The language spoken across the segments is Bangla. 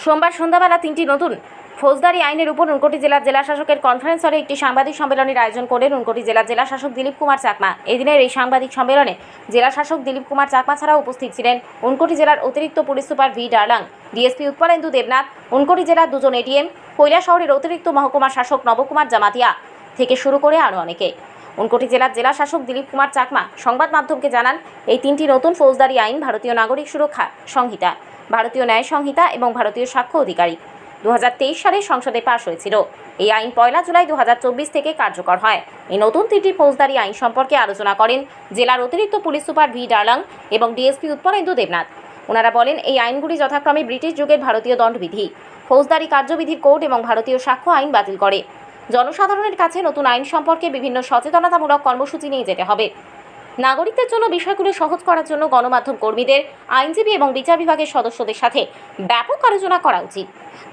সোমবার সন্ধ্যাবেলা তিনটি নতুন ফৌজদারি আইনের উপর ঊনকোটি জেলার জেলাশাসকের কনফারেন্স হলে একটি সাংবাদিক সম্মেলনের আয়োজন করেন ঊনকোটি জেলার জেলাশাসক দিলীপ কুমার চাকমা। এদিনের এই সাংবাদিক সম্মেলনে জেলাশাসক দিলীপ কুমার চাকমা ছাড়াও উপস্থিত ছিলেন ঊনকোটি জেলার অতিরিক্ত police super V Darlong, DSP Utpalendu Debnath, Unakoti জেলার দুজন এডিএম, কৈলাসহরের অতিরিক্ত মহকুমা শাসক নবকুমার জামাতিয়া থেকে শুরু করে আরও অনেকে। ঊনকোটি জেলার জেলাশাসক দিলীপ কুমার চাকমা সংবাদ মাধ্যমকে জানান, এই তিনটি নতুন ফৌজদারি আইন ভারতীয় নাগরিক সুরক্ষা সংহিতা, ভারতীয় ন্যায় সংহিতা এবং ভারতীয় সাক্ষ্য অধিকারী 2023 সালে সংসদে পাশ হয়েছিল। এই আইন 1 জুলাই 2024 থেকে কার্যকর হয়। এই নতুন তিনটি ফৌজদারি আইন সম্পর্কে আলোচনা করেন জেলার অতিরিক্ত পুলিশ সুপার ভি ডার্লাং এবং ডিএসপি উৎপলেন্দু দেবনাথ। ওনারা বলেন, এই আইনগুলি যথাক্রমে ব্রিটিশ যুগের ভারতীয় দণ্ডবিধি, ফৌজদারি কার্যবিধির কোড এবং ভারতীয় সাক্ষ্য আইন বাতিল করে। জনসাধারণের কাছে নতুন আইন সম্পর্কে বিভিন্ন সচেতনতামূলক কর্মসূচি নিয়ে যেতে হবে। নাগরিকদের জন্য বিষয়গুলো সহজ করার জন্য গণমাধ্যম কর্মীদের, আইনজীবী এবং বিচার বিভাগের সদস্যদের সাথে ব্যাপক আলোচনা করা উচিত।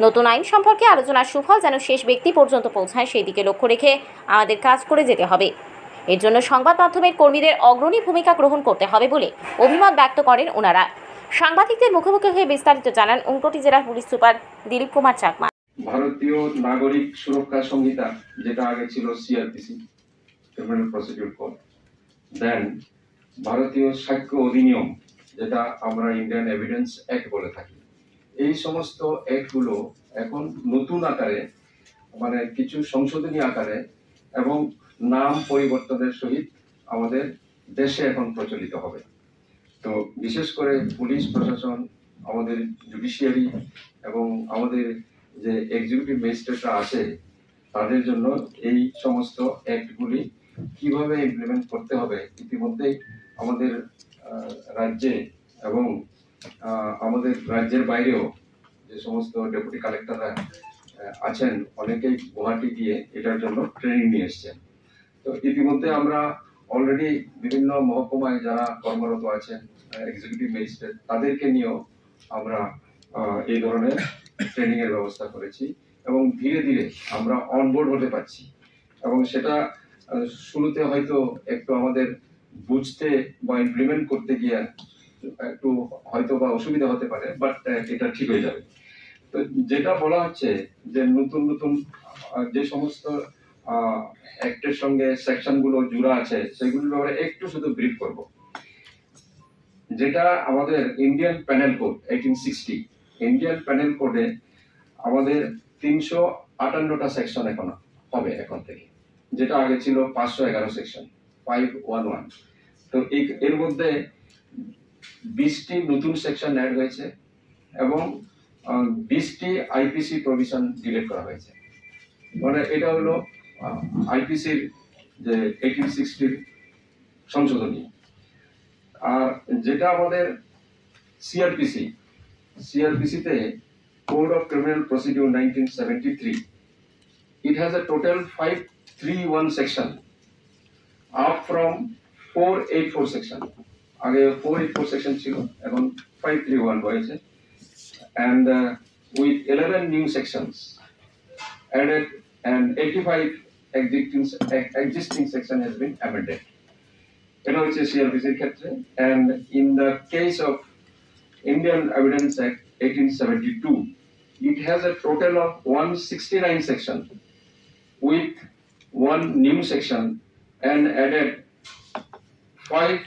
নতুন আইন সম্পর্কে আলোচনার সুফল যেন শেষ ব্যক্তি পর্যন্ত পৌঁছায়, সেই দিকে লক্ষ্য রেখে আমাদের কাজ করে যেতে হবে। এর জন্য সংবাদ মাধ্যমের কর্মীদের অগ্রণী ভূমিকা গ্রহণ করতে হবে বলে অভিমত ব্যক্ত করেন ওনারা। সাংবাদিকদের মুখোমুখি হয়ে বিস্তারিত জানান ঊনকোটি জেলার পুলিশ সুপার দিলীপ কুমার চাকমা। ভারতীয় নাগরিক সুরক্ষা সংহিতা, যেটা আগে ছিল সিআরপিসি, ক্রিমিনাল প্রসিডিউর কোড, দেন ভারতীয় সাক্ষ্য অধিনিয়ম, যেটা আমরা ইন্ডিয়ান এভিডেন্স অ্যাক্ট বলে থাকি, এই সমস্ত অ্যাক্টগুলো এখন নতুন আকারে, মানে কিছু সংশোধনী আকারে এবং নাম পরিবর্তনের সহিত আমাদের দেশে এখন প্রচলিত হবে। তো বিশেষ করে পুলিশ প্রশাসন, আমাদের জুডিশিয়ারি এবং আমাদের যে এক্সিকিউটিভ ম্যাজিস্ট্রেটরা আছে, তাদের জন্য এই সমস্ত অ্যাক্টগুলি কিভাবে ইমপ্লিমেন্ট করতে হবে ইতিমধ্যেই আমাদের রাজ্যে এবং আমাদের রাজ্যের বাইরেও যে সমস্ত ডেপুটি কালেক্টররা আছেন, অনেকেই গুয়াহাটি গিয়ে এটার জন্য ট্রেনিং নিয়ে এসছেন। তো ইতিমধ্যে আমরা অলরেডি বিভিন্ন মহকুমায় যারা কর্মরত আছেন এক্সিকিউটিভ ম্যাজিস্ট্রেট, তাদেরকে নিয়েও আমরা এই ধরনের ট্রেনিং এর ব্যবস্থা করেছি এবং ধীরে ধীরে আমরা অনবোর্ড হতে পারছি। এবং সেটা শুরুতে হয়তো একটু আমাদের বুঝতে বা ইমপ্লিমেন্ট করতে গিয়ে একটু হয়তো বা অসুবিধা হতে পারে, বাট এটা ঠিক হয়ে যাবে। তো যেটা বলা হচ্ছে যে নতুন নতুন যে সমস্ত অ্যাক্টের সঙ্গে সেকশন গুলো জুড়া আছে, সেগুলোর ব্যাপারে একটু শুধু ব্রিফ করব। যেটা আমাদের Indian panel code 1860, Indian panel কোডে আমাদের 358টা সেকশন এখন হবে এখন থেকে, যেটা আগে ছিল 511 সেকশন 511। তো এর মধ্যে 20টি নতুন সেকশন অ্যাড হয়েছে এবং 20টি আইপিসি প্রভিশন ডিলিট করা হয়েছে। মানে এটা হলো আইপিসির যে 1860 সংশোধনী। আর যেটা আমাদের সিআরপিসিতে code of criminal procedure 1973, it has a total 531 section up from 484 section. আগে 484 section ছিল, এখন 531 হয়েছে, and with 11 new sections added and 85 existing section has been amended. এটা হচ্ছে সিআরপিসির ক্ষেত্রে। and in the case of Indian Evidence Act 1872, it has a total of 169 section with 1 new section and added 5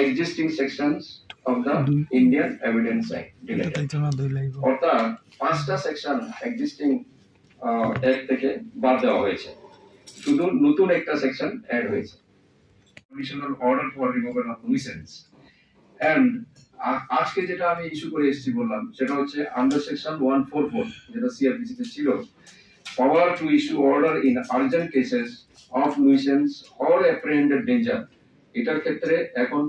existing sections of the Indian Evidence Act. অর্থাৎ 5টা সেকশন এক্সিস্টিং অ্যাক্ট থেকে বাদ দেওয়া হয়েছে, শুধু নতুন একটা সেকশন অ্যাড হয়েছে, commissioner order for removal of nuisance. And আজকে যেটা আমি ইস্যু করে এসেছি বললাম, সেটা হচ্ছে আন্ডার সেকশন 144, যেটা সিআরপিসি তে ছিল, power to issue order in urgent cases of nuisance or apprehended danger. এটার ক্ষেত্রে এখন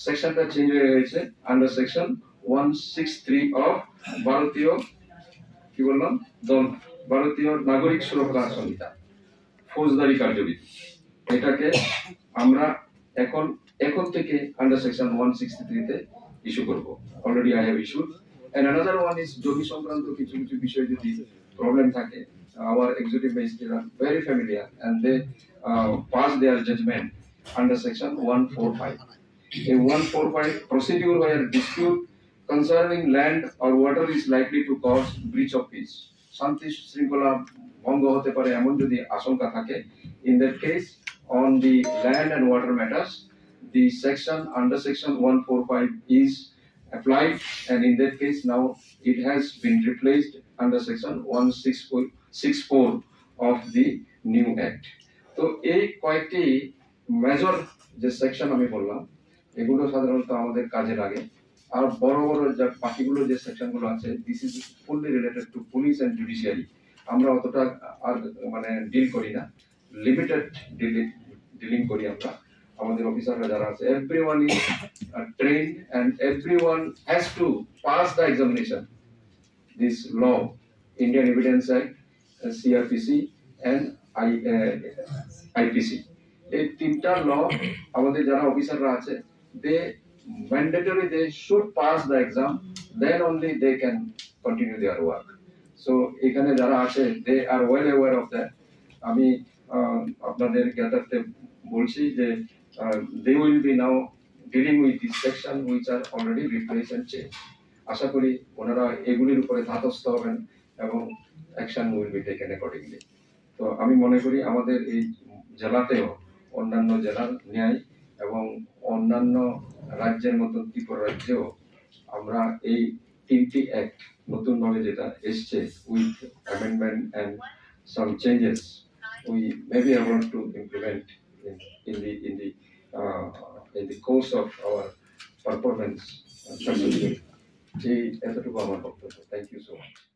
সেকশনটা চেঞ্জ হয়ে গেছে, আন্ডার সেকশন 163 অফ ভারতীয় ভারতীয় নাগরিক সুরক্ষা সংহিতা, ফৌজদারি কার্যবিধি। এটাকে আমরা এখন থেকে আন্ডার সেকশন 163 তে ইস্যু করব। Already I have issued. And another one is জমি সংক্রান্ত কিছু কিছু বিষয় যদি প্রবলেম থাকে, our executive magistrates are very familiar and they pass their judgment under section 145. A 145 procedure where dispute concerning land or water is likely to cause breach of peace. শান্তি শৃঙ্খলা ভঙ্গ হতে পারে এমন যদি আশঙ্কা থাকে, in that case on the land and water matters the section under section 145 is applied, and in that case now it has been replaced under section 164 of the new act. তো এই কয়েকটি মেজর যে সেকশন আমি বললাম এগুলো সাধারণত আমাদের কাজে লাগে। আর বড় বড় যে বাকিগুলো যে সেকশনগুলো আছে, this is fully related to police and judiciary. আমরা অতটা আর মানে ডিল করি না, লিমিটেড ডিলিং করি আমরা। আমাদের অফিসাররা যারা আছে, everyone is trained and everyone has to pass the examination. This law, Indian evidence act, CrPC and IPC, এই তিনটা ল আমাদের যারা অফিসাররা আছে, দে mandatory they should pass the exam, then only they can continue their work. So এখানে যারা আছে they are well aware of that. আমি আপনাদের জ্ঞাতার্থে বলছি যে they will be now dealing with this section which are already replaced and changed. আশা করি ওনারা এগুলির উপরে ধাতস্থ হবেন এবং action will be taken accordingly. তো আমি মনে করি আমাদের এই জেলাতেও অন্যান্য জেলার ন্যায় এবং অন্যান্য রাজ্যের মতো ত্রিপুরা রাজ্যেও আমরা এই তিনটি অ্যাক্ট নতুন ভাবে যেটা এসছে with amendment and some changes we may be able to implement in the course of our performance successfully. এতটুকু আমার বক্তব্য। Thank you so much.